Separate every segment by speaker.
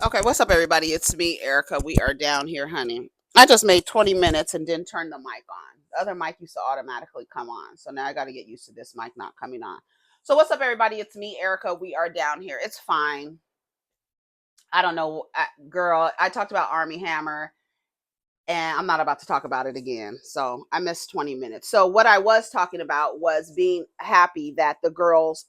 Speaker 1: Okay, what's up, everybody? It's me, Erica. We are down here, honey. I just made 20 minutes and didn't turn the mic on. The other mic used to automatically come on. So now I got to get used to this mic not coming on. So, what's up, everybody? It's me, Erica. We are down here. It's fine. I don't know, girl. I talked about Army Hammer and I'm not about to talk about it again. So, I missed 20 minutes. So, what I was talking about was being happy that the girls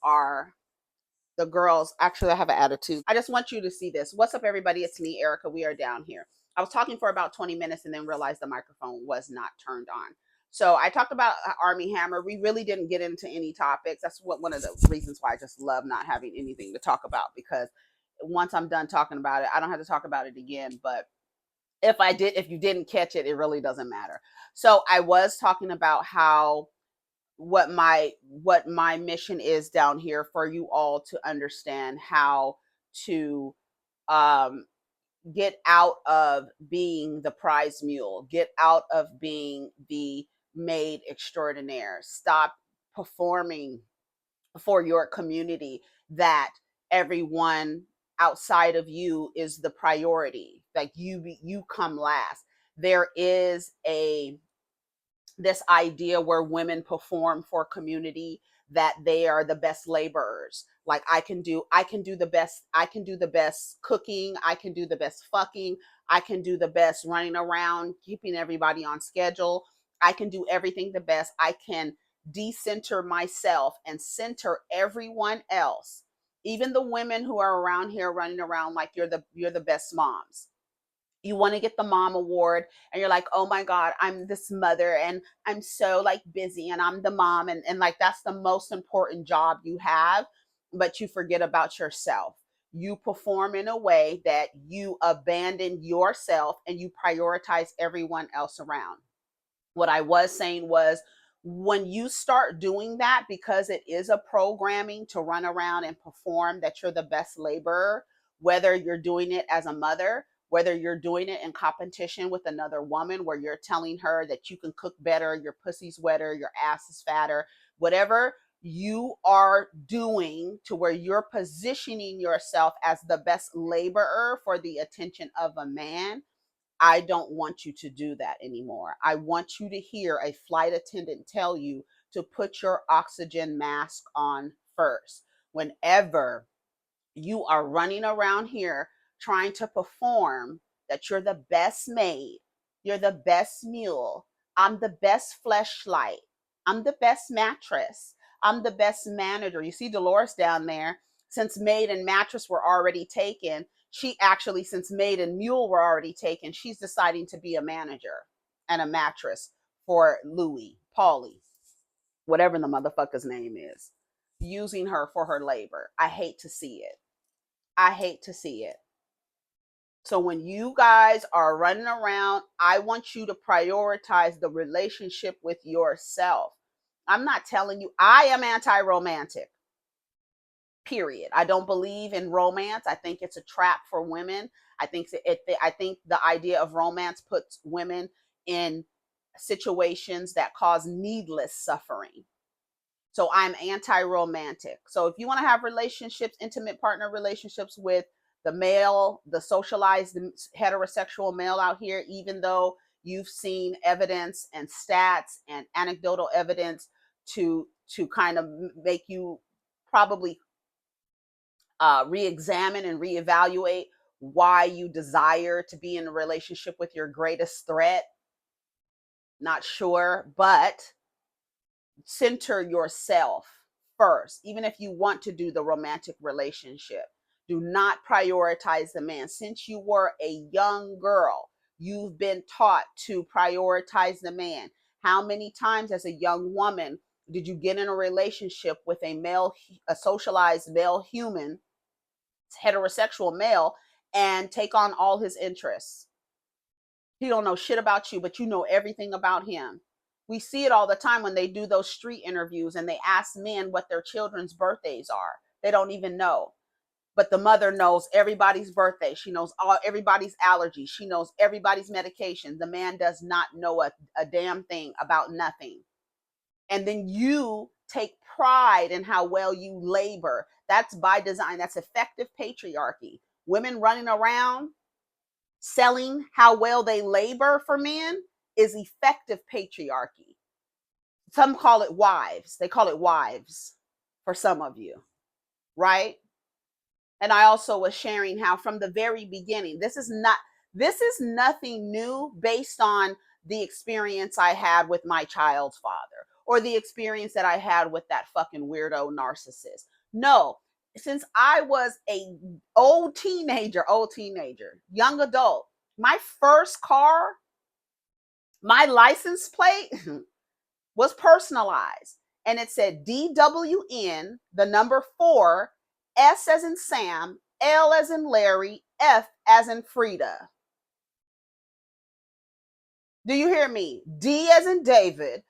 Speaker 1: actually, I have an attitude. I just want you to see this. What's up, everybody? It's me, Erica. We are down here. I was talking for about 20 minutes and then realized the microphone was not turned on. So I talked about Army Hammer. We really didn't get into any topics. That's what one of the reasons why I just love not having anything to talk about, because once I'm done talking about it, I don't have to talk about it again. But if you didn't catch it, it really doesn't matter. So I was talking about how what my mission is down here for you all to understand how to um get out of being the prize mule, get out of being the maid extraordinaire, stop performing for your community that everyone outside of you is the priority, like you come last. There is a this idea where women perform for community, that they are the best laborers. Like, I can do the best cooking, I can do the best fucking, I can do the best running around keeping everybody on schedule, I can do everything the best. I can decenter myself and center everyone else, even the women who are around here running around like you're the best moms. You want to get the mom award and you're like, oh my god, I'm this mother and I'm so like busy and I'm the mom, and like that's the most important job you have, but you forget about yourself. You perform in a way that you abandon yourself and you prioritize everyone else around. What I was saying was, when you start doing that, because it is a programming to run around and perform that you're the best laborer, whether you're doing it as a mother, whether you're doing it in competition with another woman where you're telling her that you can cook better, your pussy's wetter, your ass is fatter, whatever you are doing to where you're positioning yourself as the best laborer for the attention of a man, I don't want you to do that anymore. I want you to hear a flight attendant tell you to put your oxygen mask on first. Whenever you are running around here trying to perform that you're the best maid, you're the best mule, I'm the best fleshlight, I'm the best mattress, I'm the best manager. You see Dolores down there, since maid and mattress were already taken, she actually, since maid and mule were already taken, she's deciding to be a manager and a mattress for Louis, Paulie, whatever the motherfucker's name is, using her for her labor. I hate to see it. I hate to see it. So when you guys are running around, I want you to prioritize the relationship with yourself. I'm not telling you, I am anti-romantic. Period. I don't believe in romance. I think it's a trap for women. I think the idea of romance puts women in situations that cause needless suffering. So I'm anti-romantic. So if you want to have relationships, intimate partner relationships with the male, the socialized heterosexual male out here, even though you've seen evidence and stats and anecdotal evidence to kind of make you probably re-examine and reevaluate why you desire to be in a relationship with your greatest threat. Not sure, but center yourself first, even if you want to do the romantic relationship. Do not prioritize the man. Since you were a young girl, you've been taught to prioritize the man. How many times as a young woman did you get in a relationship with a socialized male human, heterosexual male, and take on all his interests? He don't know shit about you, but you know everything about him. We see it all the time when they do those street interviews and they ask men what their children's birthdays are. They don't even know. But the mother knows everybody's birthday. She knows everybody's allergies. She knows everybody's medication. The man does not know a damn thing about nothing. And then you take pride in how well you labor. That's by design. That's effective patriarchy. women running around selling how well they labor for men is effective patriarchy. Some call it wives. They call it wives for some of you, right? And I also was sharing how from the very beginning, this is nothing new based on the experience I had with my child's father or the experience that I had with that fucking weirdo narcissist. No, since I was a old teenager, young adult, my first car, my license plate was personalized, and it said DWN, the number 4, S as in Sam, L as in Larry, F as in Frida. Do you hear me? D as in David,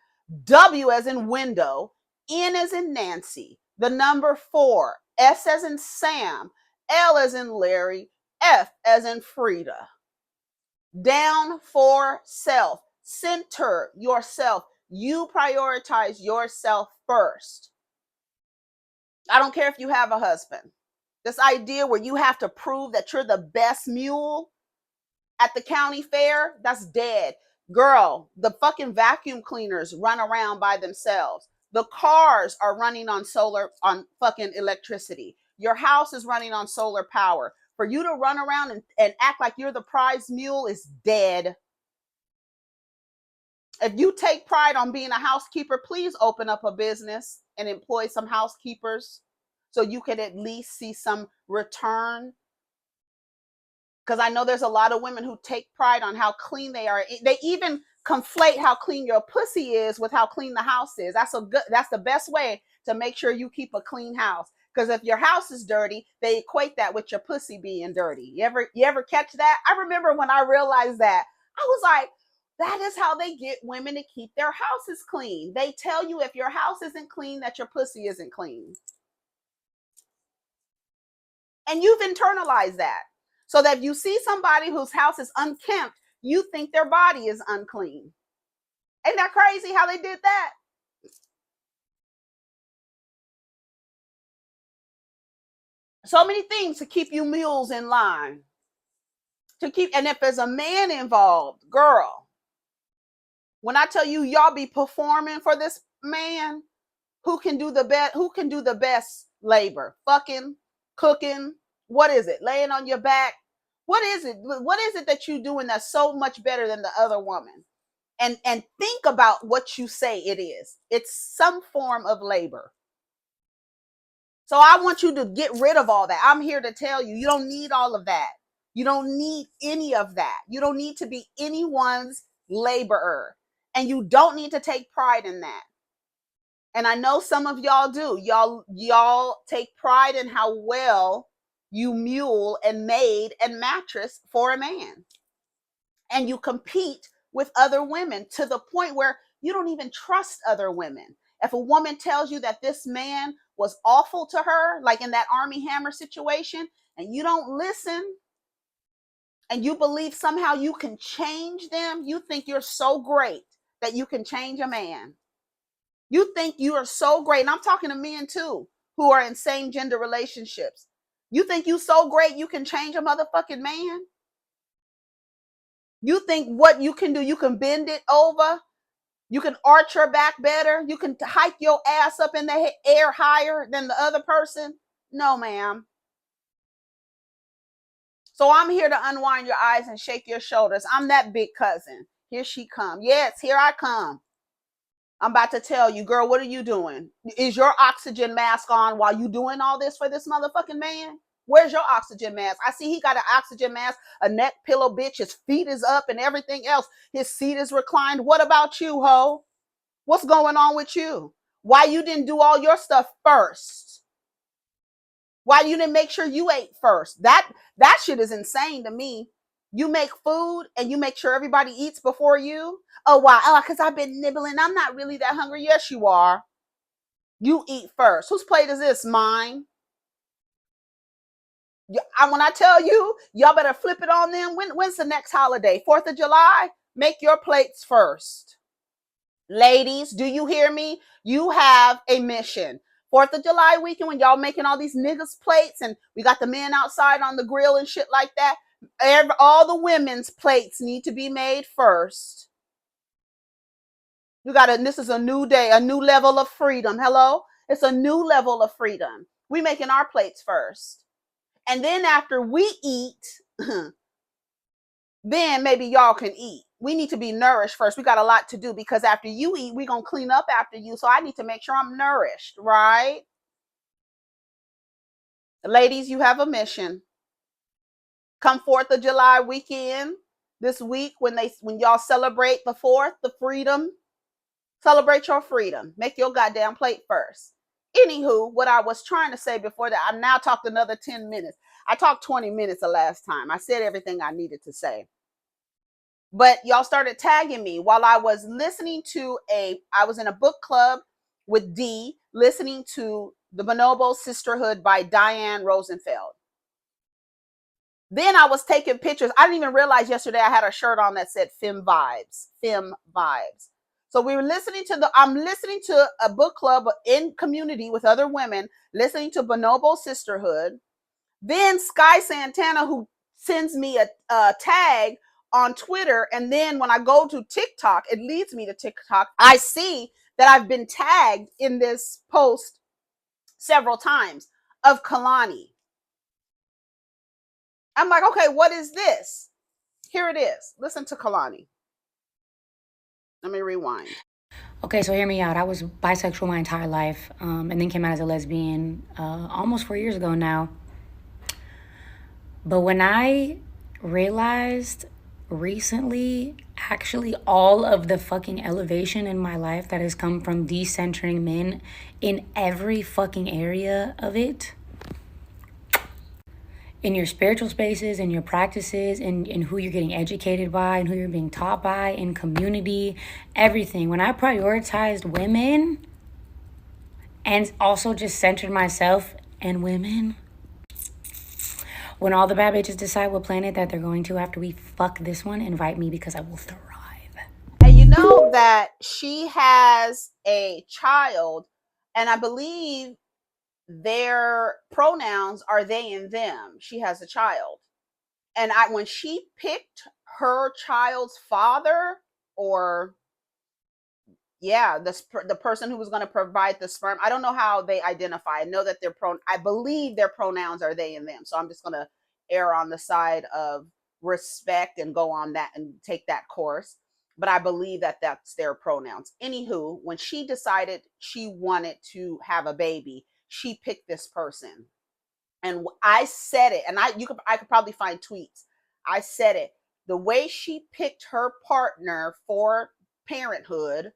Speaker 1: W as in window, N as in Nancy, the number 4, S as in Sam, L as in Larry, F as in Frida. Down for self. Center yourself. You prioritize yourself first. I don't care if you have a husband. This idea where you have to prove that you're the best mule at the county fair, that's dead. Girl, the fucking vacuum cleaners run around by themselves. The cars are running on fucking electricity. Your house is running on solar power. For you to run around and act like you're the prize mule is dead. If you take pride on being a housekeeper, please open up a business and employ some housekeepers so you can at least see some return. Because I know there's a lot of women who take pride on how clean they are. They even conflate how clean your pussy is with how clean the house is. That's the best way to make sure you keep a clean house. Because if your house is dirty, they equate that with your pussy being dirty. You ever catch that? I remember when I realized that, I was like, that is how they get women to keep their houses clean. They tell you if your house isn't clean, that your pussy isn't clean. And you've internalized that. So that if you see somebody whose house is unkempt, you think their body is unclean. Ain't that crazy how they did that? So many things to keep you mules in line. And if there's a man involved, girl, when I tell you y'all be performing for this man, who can do the best labor? Fucking, cooking, what is it? Laying on your back? What is it that you doing that's so much better than the other woman? And think about what you say it is. It's some form of labor. So I want you to get rid of all that. I'm here to tell you, you don't need all of that. You don't need any of that. You don't need to be anyone's laborer. And you don't need to take pride in that. And I know some of y'all do. Y'all take pride in how well you mule and maid and mattress for a man. And you compete with other women to the point where you don't even trust other women. If a woman tells you that this man was awful to her, like in that Armie Hammer situation, and you don't listen, and you believe somehow you can change them, you think you're so great that you can change a man. You think you are so great, and I'm talking to men too, who are in same gender relationships. You think you so great you can change a motherfucking man? You think what you can do, you can bend it over, you can arch your back better, you can hike your ass up in the air higher than the other person? No, ma'am. So I'm here to unwind your eyes and shake your shoulders. I'm that big cousin. Here she come. Yes, here I come. I'm about to tell you, girl, what are you doing? Is your oxygen mask on while you doing all this for this motherfucking man? Where's your oxygen mask? I see he got an oxygen mask, a neck pillow, bitch. His feet is up and everything else. His seat is reclined. What about you, ho? What's going on with you? Why you didn't do all your stuff first? Why you didn't make sure you ate first? That shit is insane to me. You make food and you make sure everybody eats before you. Oh, why? Oh, because I've been nibbling. I'm not really that hungry. Yes, you are. You eat first. Whose plate is this? Mine. When I tell you, y'all better flip it on them. When's the next holiday? 4th of July? Make your plates first. Ladies, do you hear me? You have a mission. 4th of July weekend when y'all making all these niggas plates and we got the men outside on the grill and shit like that. All the women's plates need to be made first. This is a new day, a new level of freedom. Hello? It's a new level of freedom. We making our plates first. And then after we eat, then maybe y'all can eat. We need to be nourished first. We got a lot to do because after you eat, we're going to clean up after you. So I need to make sure I'm nourished, right? Ladies, you have a mission. Come 4th of July weekend this week when y'all celebrate the 4th, the freedom. Celebrate your freedom. Make your goddamn plate first. Anywho, what I was trying to say before that, I now talked another 10 minutes. I talked 20 minutes the last time. I said everything I needed to say. But y'all started tagging me while I was listening to I was in a book club with D, listening to The Bonobo Sisterhood by Diane Rosenfeld. Then I was taking pictures. I didn't even realize yesterday I had a shirt on that said Fem Vibes. Fem Vibes. So I'm listening to a book club in community with other women, listening to Bonobo Sisterhood. Then Sky Santana, who sends me a tag on Twitter, and then when I go to TikTok, it leads me to TikTok. I see that I've been tagged in this post several times of Kehlani. I'm like, okay, what is this? Here it is. Listen to Kehlani. Let me rewind.
Speaker 2: Okay, so hear me out. I was bisexual my entire life, and then came out as a lesbian almost 4 years ago now. But when I realized recently, actually, all of the fucking elevation in my life that has come from decentering men in every fucking area of it, in your spiritual spaces, in your practices, in who you're getting educated by, and who you're being taught by, in community, everything. When I prioritized women and also just centered myself and women, when all the bad bitches decide what planet that they're going to after we fuck this one, invite me because I will thrive.
Speaker 1: And you know that she has a child, and I believe their pronouns are they and them. She has a child. And when she picked her child's father, or the person who was going to provide the sperm, I don't know how they identify. I know that I believe their pronouns are they and them. So I'm just going to err on the side of respect and go on that and take that course. But I believe that that's their pronouns. Anywho, when she decided she wanted to have a baby, she picked this person. And I said it, and I could probably find tweets. I said it. The way she picked her partner for parenthood,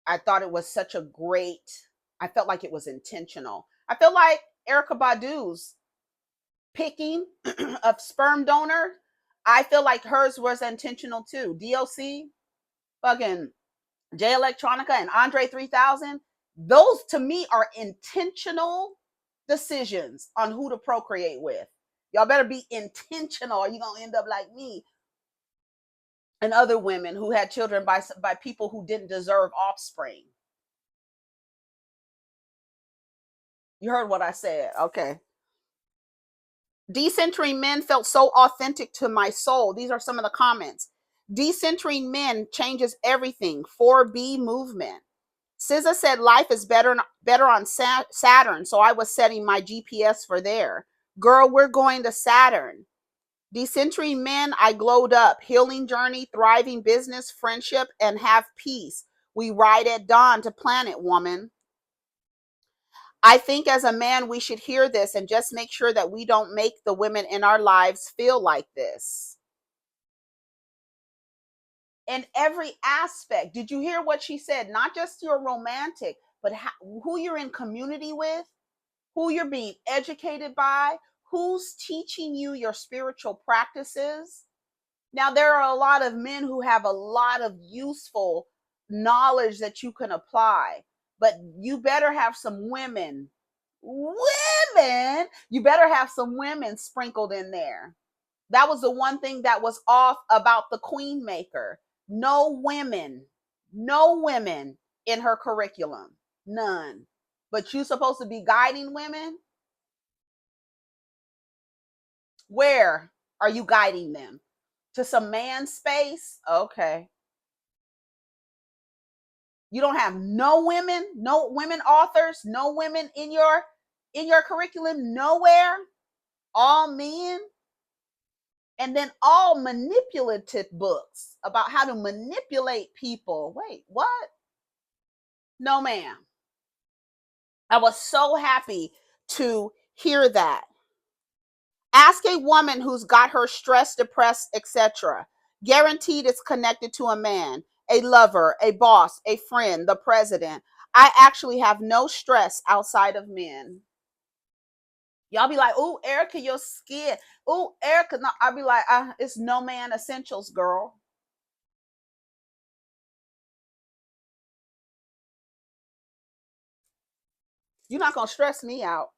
Speaker 1: I thought it was I felt like it was intentional. I feel like Erykah Badu's picking of sperm donor, I feel like hers was intentional too. DOC, fucking Jay Electronica, and Andre 3000, those to me are intentional decisions on who to procreate with. Y'all better be intentional or you're going to end up like me and other women who had children by people who didn't deserve offspring. You heard what I said. Okay. Decentering men felt so authentic to my soul. These are some of the comments. Decentering men changes everything. 4B movement. SZA said life is better on Saturn, so I was setting my GPS for there. Girl, we're going to Saturn. Decentering men, I glowed up. Healing journey, thriving business, friendship, and have peace. We ride at dawn to planet, woman. I think as a man, we should hear this and just make sure that we don't make the women in our lives feel like this. In every aspect. Did you hear what she said? Not just your romantic, but who you're in community with, who you're being educated by, who's teaching you your spiritual practices. Now, there are a lot of men who have a lot of useful knowledge that you can apply, but you better have some women. You better have some women sprinkled in there. That was the one thing that was off about the Queen Maker. No women in her curriculum. None. but you supposed to be guiding women. Where are you guiding them? To some man space? Okay. You don't have no women authors, no women in your curriculum, nowhere. All men, and then all manipulative books about how to manipulate people. Wait, what? No, ma'am. I was so happy to hear that. Ask a woman who's got her stressed, depressed, etc. Guaranteed it's connected to a man, a lover, a boss, a friend, the president. I actually have no stress outside of men. Y'all be like, "Oh, Erica, your skin. Oh, Erica." No, I'll be like, it's no man essentials, girl. You're not gonna stress me out.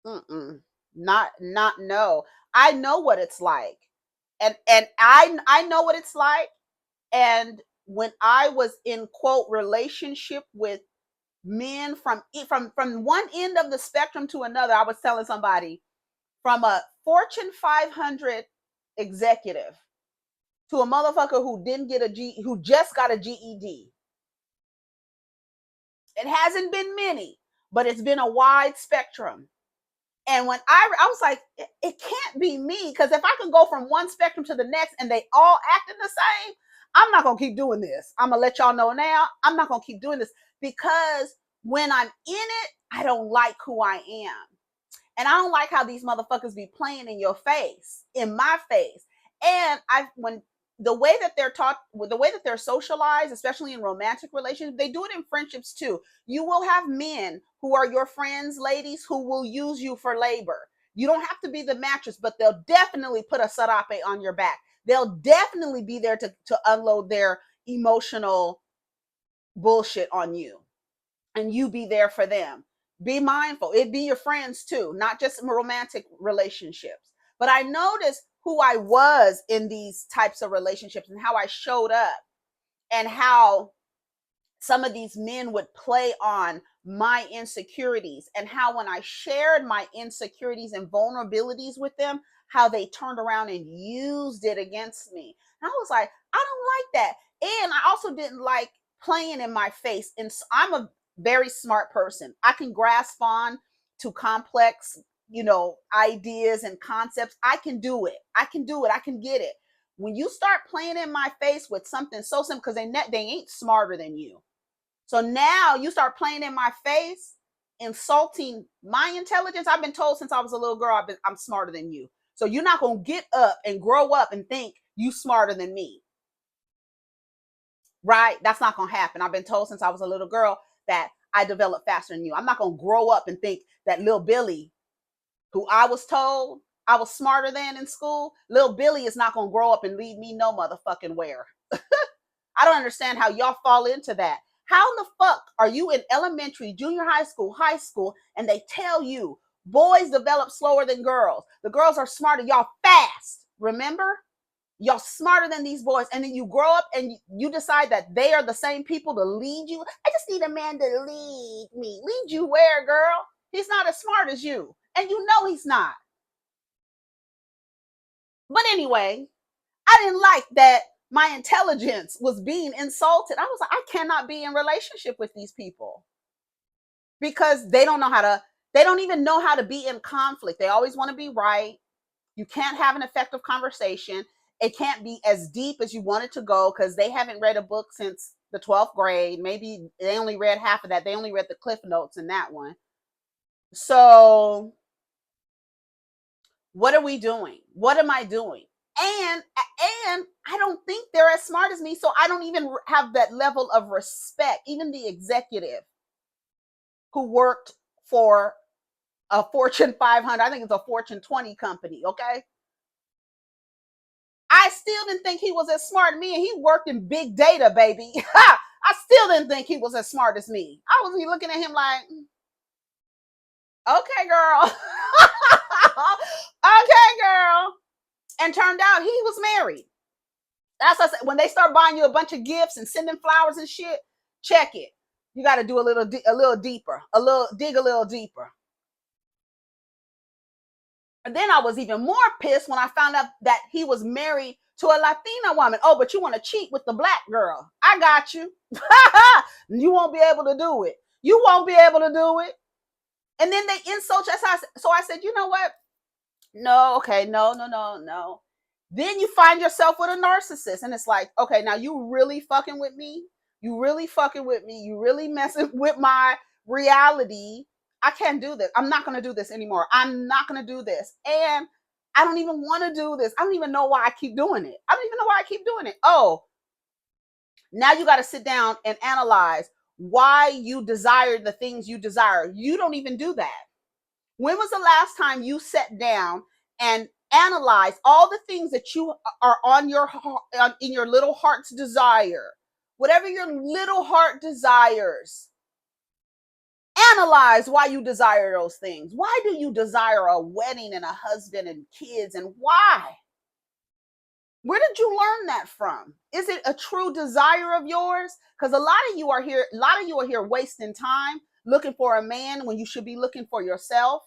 Speaker 1: Mm-mm. Not no. I know what it's like, and I know what it's like. And when I was in quote relationship with men from one end of the spectrum to another, I was telling somebody from a Fortune 500 executive to a motherfucker who didn't get a who just got a GED. It hasn't been many, but it's been a wide spectrum. And when I was like, it can't be me, because if I can go from one spectrum to the next and they all acting the same, I'm not gonna keep doing this. I'm gonna let y'all know now. I'm not gonna keep doing this, because when I'm in it, I don't like who I am. And I don't like how these motherfuckers be playing in your face, in my face. And when the way that they're taught, the way that they're socialized, especially in romantic relationships, they do it in friendships too. You will have men who are your friends, ladies, who will use you for labor. You don't have to be the mattress, but they'll definitely put a sarape on your back. They'll definitely be there to unload their emotional bullshit on you, and you be there for them. Be mindful. It be your friends too, not just romantic relationships. But I noticed who I was in these types of relationships and how I showed up, and how some of these men would play on my insecurities, and how when I shared my insecurities and vulnerabilities with them, how they turned around and used it against me. And I was like, I don't like that. And I also didn't like playing in my face. And I'm a very smart person. I can grasp on to complex, ideas and concepts. I can do it. I can do it. I can get it. When you start playing in my face with something so simple, because they ain't smarter than you. So now you start playing in my face, insulting my intelligence. I've been told since I was a little girl, I'm smarter than you. So you're not going to get up and grow up and think you smarter than me. Right? That's not going to happen. I've been told since I was a little girl that I develop faster than you. I'm not going to grow up and think that little Billy, who I was told I was smarter than in school, little Billy is not going to grow up and lead me no motherfucking where. I don't understand how y'all fall into that. How in the fuck are you in elementary, junior high school, and they tell you boys develop slower than girls? The girls are smarter. Y'all fast. Remember? Y'all smarter than these boys. And then you grow up and you decide that they are the same people to lead you. I just need a man to lead me. Lead you where, girl? He's not as smart as you. And you know he's not. But anyway, I didn't like that my intelligence was being insulted. I was like, I cannot be in relationship with these people, because they don't even know how to be in conflict. They always want to be right. You can't have an effective conversation. It can't be as deep as you want it to go, because they haven't read a book since the 12th grade. Maybe they only read half of that. They only read the cliff notes in that one. So what are we doing? What am I doing? And and I don't think they're as smart as me, so I don't even have that level of respect. Even the executive who worked for a Fortune 500, I think it's a Fortune 20 company, okay? I still didn't think he was as smart as me, and he worked in big data, baby. I still didn't think he was as smart as me. I was looking at him like, okay, girl. Okay, girl. And turned out he was married. That's what I said. When they start buying you a bunch of gifts and sending flowers and shit, check it. You got to do a little deeper, dig a little deeper. And then I was even more pissed when I found out that he was married to a Latina woman. Oh, but you want to cheat with the black girl. I got you. You won't be able to do it. You won't be able to do it. And then they insult you. So I said, you know what? No, okay, no. Then you find yourself with a narcissist. And it's like, okay, now you really fucking with me? You really fucking with me? You really messing with my reality? I can't do this. I'm not going to do this anymore. I'm not going to do this. And I don't even want to do this. I don't even know why I keep doing it. I don't even know why I keep doing it. Oh, now you got to sit down and analyze why you desire the things you desire. You don't even do that. When was the last time you sat down and analyzed all the things that you are on your in your little heart's desire? Whatever your little heart desires, analyze why you desire those things. Why do you desire a wedding and a husband and kids, and why? Where did you learn that from? Is it a true desire of yours? Because a lot of you are here wasting time looking for a man when you should be looking for yourself.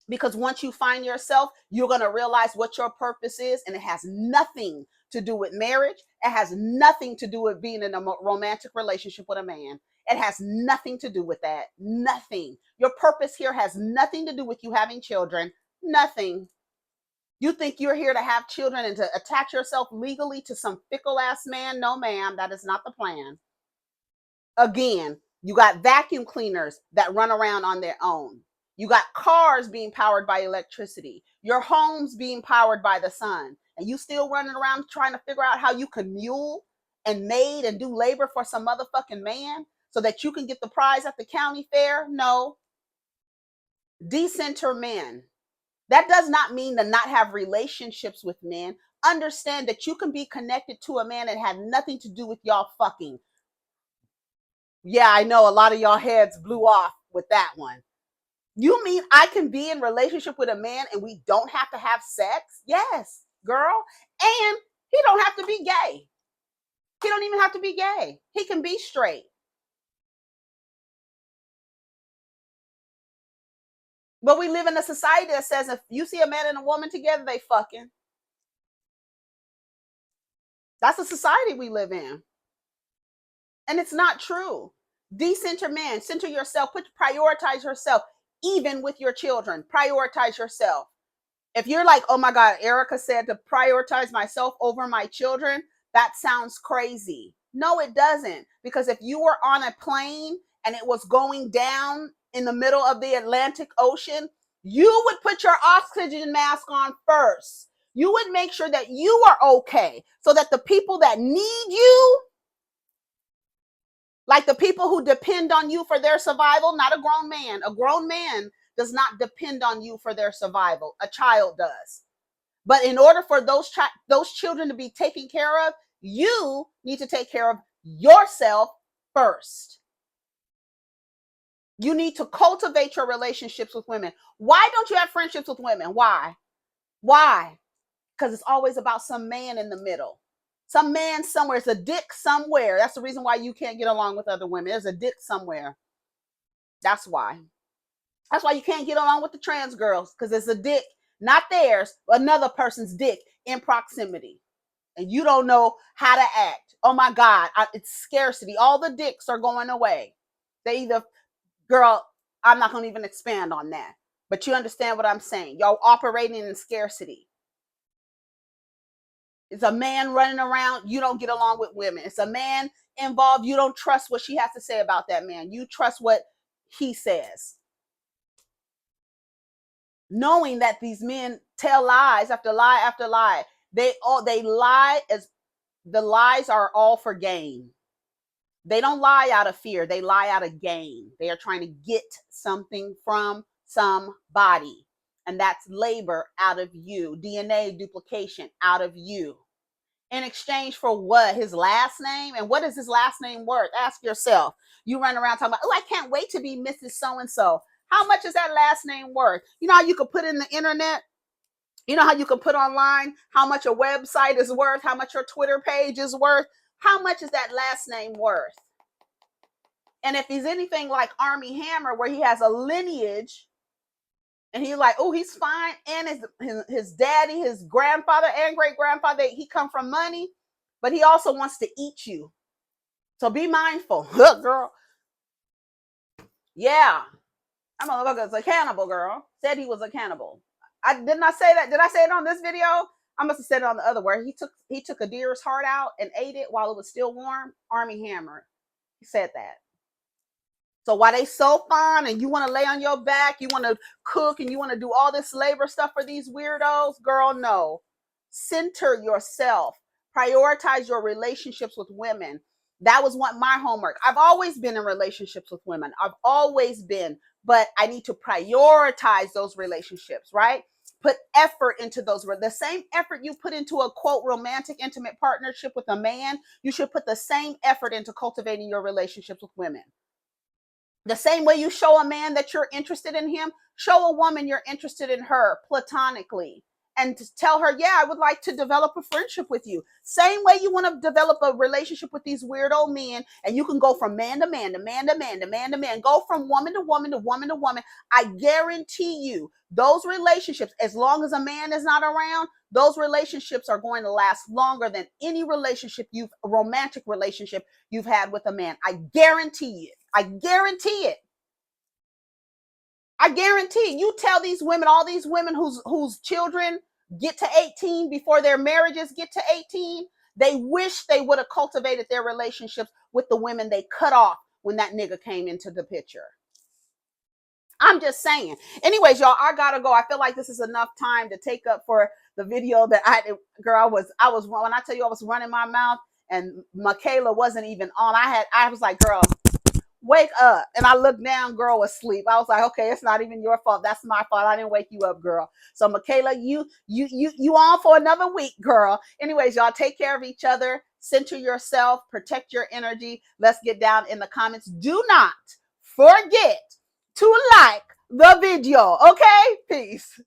Speaker 1: Because once you find yourself, you're going to realize what your purpose is, and it has nothing to do with marriage. It has nothing to do with being in a romantic relationship with a man. It has nothing to do with that. Nothing. Your purpose here has nothing to do with you having children. Nothing. You think you're here to have children and to attach yourself legally to some fickle ass man? No, ma'am, that is not the plan. Again, you got vacuum cleaners that run around on their own. You got cars being powered by electricity. Your homes being powered by the sun. And you still running around trying to figure out how you can mule and maid and do labor for some motherfucking man so that you can get the prize at the county fair? No. Decenter men. That does not mean to not have relationships with men. Understand that you can be connected to a man and have nothing to do with y'all fucking. Yeah, I know a lot of y'all heads blew off with that one. You mean I can be in relationship with a man and we don't have to have sex? Yes, girl. And he don't have to be gay. He don't even have to be gay. He can be straight. But we live in a society that says if you see a man and a woman together, they fucking. That's the society we live in. And it's not true. Decenter man, center yourself, prioritize yourself, even with your children. Prioritize yourself. If you're like, oh my God, Erica said to prioritize myself over my children, that sounds crazy. No, it doesn't. Because if you were on a plane and it was going down in the middle of the Atlantic Ocean, you would put your oxygen mask on first. You would make sure that you are okay so that the people that need you, like the people who depend on you for their survival, not a grown man does not depend on you for their survival. A child does. But in order for those children to be taken care of, you need to take care of yourself first. You need to cultivate your relationships with women. Why don't you have friendships with women? Why? Because it's always about some man in the middle. Some man somewhere. It's a dick somewhere. That's the reason why you can't get along with other women. There's a dick somewhere. That's why. That's why you can't get along with the trans girls, because it's a dick, not theirs, but another person's dick in proximity. And you don't know how to act. Oh my God, it's scarcity. All the dicks are going away. They either, girl, I'm not going to even expand on that. But you understand what I'm saying. Y'all operating in scarcity. It's a man running around. You don't get along with women. It's a man involved. You don't trust what she has to say about that man. You trust what he says. Knowing that these men tell lies after lie after lie. They lie as the lies are all for gain. They don't lie out of fear. They lie out of gain. They are trying to get something from somebody. And that's labor out of you. DNA duplication out of you. In exchange for what? His last name? And what is his last name worth? Ask yourself. You run around talking about, oh, I can't wait to be Mrs. So-and-so. How much is that last name worth? You know how you could put in the internet? You know how you can put online how much a website is worth, how much your Twitter page is worth? How much is that last name worth? And if he's anything like Army Hammer, where he has a lineage, and he's like, oh, he's fine, and his daddy, his grandfather, and great grandfather, he come from money, but he also wants to eat you. So be mindful, girl. Yeah, that motherfucker's a cannibal, girl. Said he was a cannibal. I did not say that. Did I say it on this video? I must have said it on the other where he took a deer's heart out and ate it while it was still warm. Army Hammer. He said that. So while they so fine and you want to lay on your back, you want to cook and you want to do all this labor stuff for these weirdos, girl, no. Center yourself. Prioritize your relationships with women. That was what my homework. I've always been in relationships with women. I've always been, but I need to prioritize those relationships, right? Put effort into those. The same effort you put into a quote romantic intimate partnership with a man, you should put the same effort into cultivating your relationships with women. The same way you show a man that you're interested in him, show a woman you're interested in her platonically. And to tell her, yeah, I would like to develop a friendship with you. Same way you want to develop a relationship with these weird old men, and you can go from man to man to man to man to man to man, go from woman to woman to woman to woman. I guarantee you, those relationships, as long as a man is not around, those relationships are going to last longer than any romantic relationship you've had with a man. I guarantee it. I guarantee it. I guarantee you tell these women, all these women whose children get to 18 before their marriages get to 18, they wish they would have cultivated their relationships with the women they cut off when that nigga came into the picture. I'm just saying. Anyways, y'all, I gotta go. I feel like this is enough time to take up for the video that I was when I tell you I was running my mouth and Michaela wasn't even on. I was like, girl, wake up. And I looked down, girl was asleep. I was like, okay, it's not even your fault. That's my fault. I didn't wake you up, girl. So Michaela, you on for another week, girl. Anyways, y'all take care of each other. Center yourself. Protect your energy. Let's get down in the comments. Do not forget to like the video. Okay? Peace.